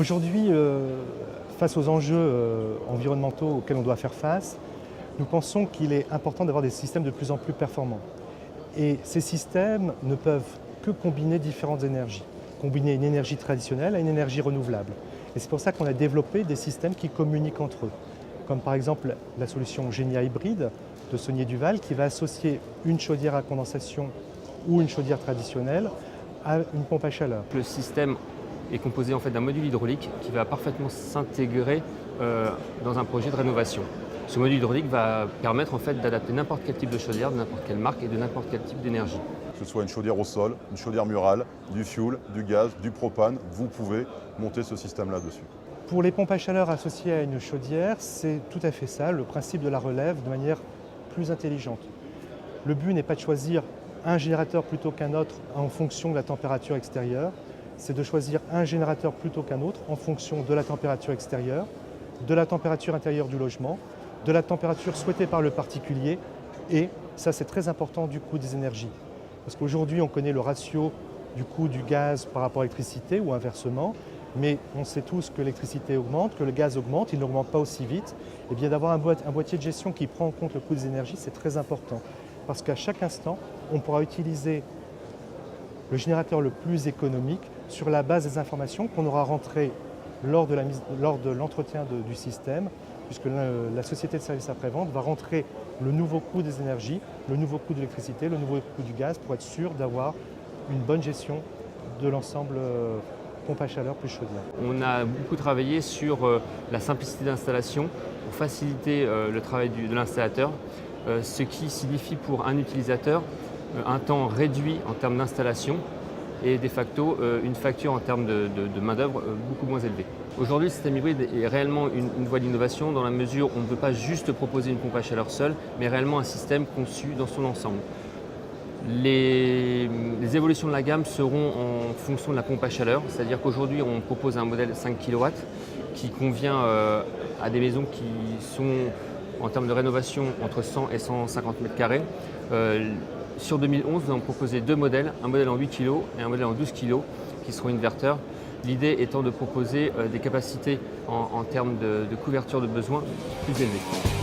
Aujourd'hui, face aux enjeux environnementaux auxquels on doit faire face, nous pensons qu'il est important d'avoir des systèmes de plus en plus performants. Et ces systèmes ne peuvent que combiner différentes énergies. Combiner une énergie traditionnelle à une énergie renouvelable. Et c'est pour ça qu'on a développé des systèmes qui communiquent entre eux. Comme par exemple la solution Genia Hybride de Saunier Duval qui va associer une chaudière à condensation ou une chaudière traditionnelle à une pompe à chaleur. Le système est composé en fait d'un module hydraulique qui va parfaitement s'intégrer dans un projet de rénovation. Ce module hydraulique va permettre en fait d'adapter n'importe quel type de chaudière, de n'importe quelle marque et de n'importe quel type d'énergie. Que ce soit une chaudière au sol, une chaudière murale, du fioul, du gaz, du propane, vous pouvez monter ce système là-dessus. Pour les pompes à chaleur associées à une chaudière, c'est tout à fait ça, le principe de la relève de manière plus intelligente. Le but n'est pas de choisir un générateur plutôt qu'un autre en fonction de la température extérieure, c'est de choisir un générateur plutôt qu'un autre en fonction de la température extérieure, de la température intérieure du logement, de la température souhaitée par le particulier et, ça c'est très important, du coût des énergies. Parce qu'aujourd'hui on connaît le ratio du coût du gaz par rapport à l'électricité ou inversement, mais on sait tous que l'électricité augmente, que le gaz augmente, il n'augmente pas aussi vite. Et bien d'avoir un boîtier de gestion qui prend en compte le coût des énergies, c'est très important. Parce qu'à chaque instant, on pourra utiliser le générateur le plus économique sur la base des informations qu'on aura rentrées lors de l'entretien du système, puisque la société de services après-vente va rentrer le nouveau coût des énergies, le nouveau coût de l'électricité, le nouveau coût du gaz, pour être sûr d'avoir une bonne gestion de l'ensemble pompe à chaleur plus chaudière. On a beaucoup travaillé sur la simplicité d'installation pour faciliter le travail de l'installateur, ce qui signifie pour un utilisateur un temps réduit en termes d'installation et de facto une facture en termes de main-d'œuvre beaucoup moins élevée. Aujourd'hui, le système hybride est réellement une voie d'innovation dans la mesure où on ne veut pas juste proposer une pompe à chaleur seule, mais réellement un système conçu dans son ensemble. Les évolutions de la gamme seront en fonction de la pompe à chaleur, c'est-à-dire qu'aujourd'hui on propose un modèle 5 kW qui convient à des maisons qui sont en termes de rénovation entre 100 et 150 m². Sur 2011, nous avons proposé deux modèles, un modèle en 8 kg et un modèle en 12 kg qui seront inverteurs. L'idée étant de proposer des capacités en termes de couverture de besoins plus élevées.